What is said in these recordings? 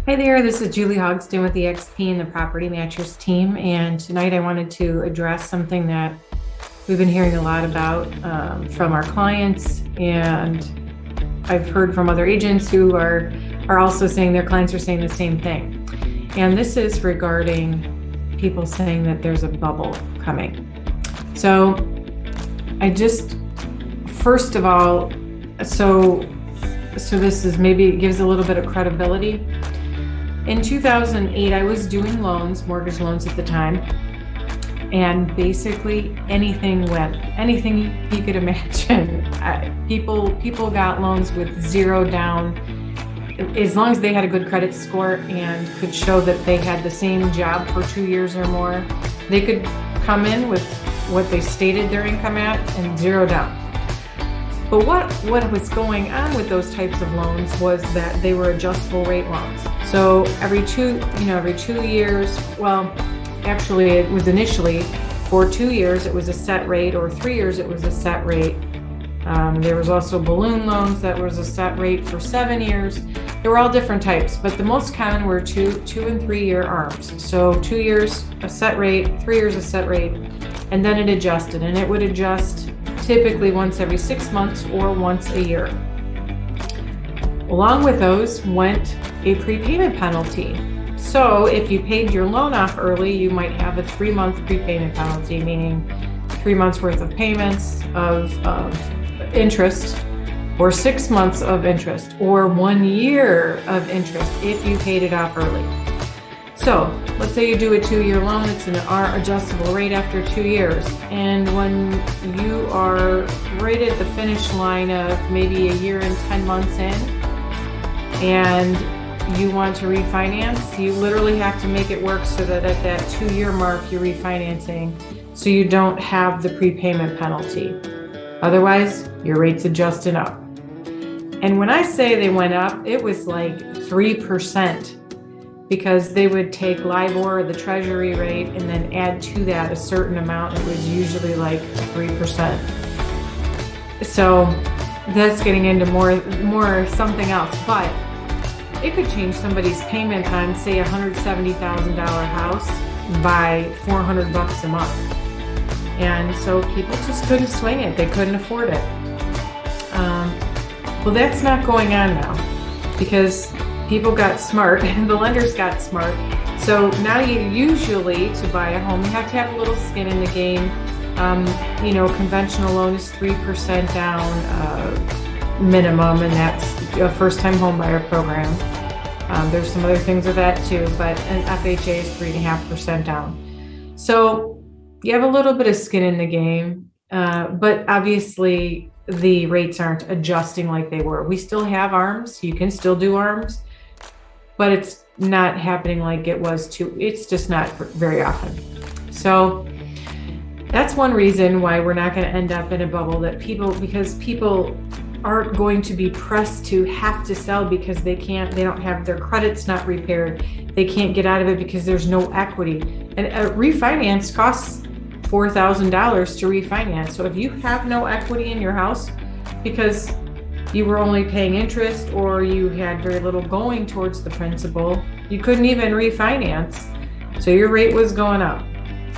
Hi there, this is Julie Hogston with eXp and the Property Mattress team. And tonight I wanted to address something that we've been hearing a lot about from our clients. And I've heard from other agents who are also saying their clients are saying the same thing. And this is regarding people saying that there's a bubble coming. So first of all, so this is maybe it gives a little bit of credibility. In 2008, I was doing mortgage loans at the time, and basically anything went, anything you could imagine. People got loans with zero down, as long as they had a good credit score and could show that they had the same job for 2 years or more. They could come in with what they stated their income at and zero down. But what was going on with those types of loans was that they were adjustable rate loans. So every 2 years, well, actually it was initially for 2 years it was a set rate, or 3 years it was a set rate. There was also balloon loans that was a set rate for 7 years. They were all different types, but the most common were 2 and 3 year ARMs. So 2 years a set rate, 3 years a set rate, and then it adjusted, and it would adjust typically once every 6 months or once a year. Along with those went a prepayment penalty. So if you paid your loan off early, you might have a 3-month prepayment penalty, meaning 3 months worth of payments of interest, or 6 months of interest, or 1 year of interest if you paid it off early. So let's say you do a 2-year loan, it's an adjustable rate after 2 years. And when you are right at the finish line of maybe a year and 10 months in, and you want to refinance, you literally have to make it work so that at that 2-year mark, you're refinancing so you don't have the prepayment penalty. Otherwise, your rate's adjusting up. And when I say they went up, it was like 3%. Because they would take LIBOR, the treasury rate, and then add to that a certain amount. It was usually like 3%. So that's getting into more something else, but it could change somebody's payment on, say, $170,000 house by $400 a month. And so people just couldn't swing it. They couldn't afford it. Well, that's not going on now, because people got smart and the lenders got smart. So now you usually, to buy a home, you have to have a little skin in the game. Conventional loan is 3% down minimum, and that's a first-time home buyer program. There's some other things with that too, but an FHA is 3.5% down. So you have a little bit of skin in the game, but obviously the rates aren't adjusting like they were. We still have ARMs. You can still do ARMs. But it's not happening like it was it's just not very often. So that's one reason why we're not going to end up in a bubble, because people aren't going to be pressed to have to sell because they don't have their credits not repaired. They can't get out of it because there's no equity. And a refinance costs $4,000 to refinance. So if you have no equity in your house because you were only paying interest, or you had very little going towards the principal, you couldn't even refinance. So your rate was going up.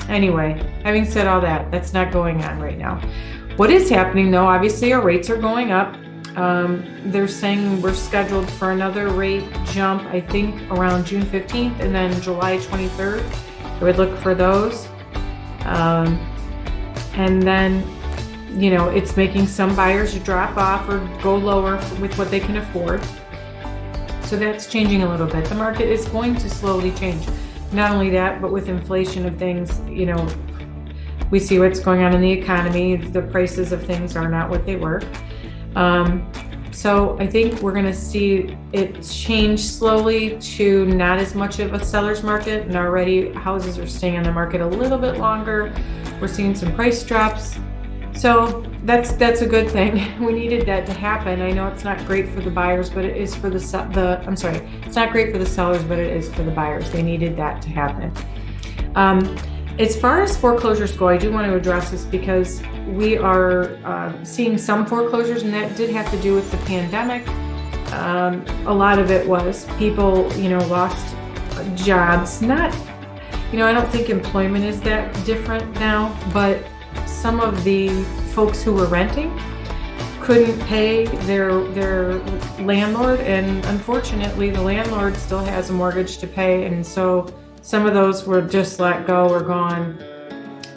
Anyway, having said all that, that's not going on right now. What is happening though, obviously our rates are going up. They're saying we're scheduled for another rate jump, I think around June 15th and then July 23rd. I would look for those. And then it's making some buyers drop off or go lower with what they can afford. So that's changing a little bit. The market is going to slowly change. Not only that, but with inflation of things, we see what's going on in the economy. The prices of things are not what they were. So I think we're going to see it change slowly to not as much of a seller's market. And already houses are staying on the market a little bit longer. We're seeing some price drops. So that's a good thing. We needed that to happen. I know it's not great for the buyers, but it is for it's not great for the sellers, but it is for the buyers. They needed that to happen. As far as foreclosures go, I do want to address this because we are seeing some foreclosures, and that did have to do with the pandemic. a lot of it was people, lost jobs. Not, I don't think employment is that different now, but some of the folks who were renting couldn't pay their landlord, and unfortunately the landlord still has a mortgage to pay, and so some of those were just let go or gone.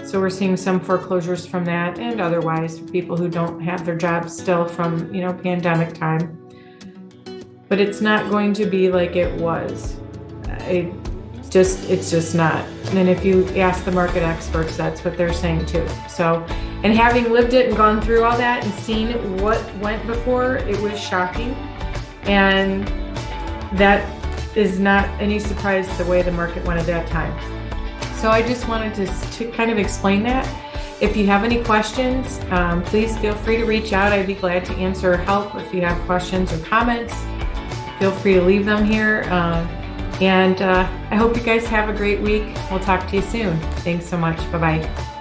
So we're seeing some foreclosures from that, and otherwise for people who don't have their jobs still from pandemic time. But it's not going to be like it was. It's just not. And if you ask the market experts, that's what they're saying too. So, and having lived it and gone through all that and seen what went before, it was shocking. And that is not any surprise the way the market went at that time. So I just wanted to kind of explain that. If you have any questions, please feel free to reach out. I'd be glad to answer or help. If you have questions or comments, feel free to leave them here. And I hope you guys have a great week. We'll talk to you soon. Thanks so much. Bye-bye.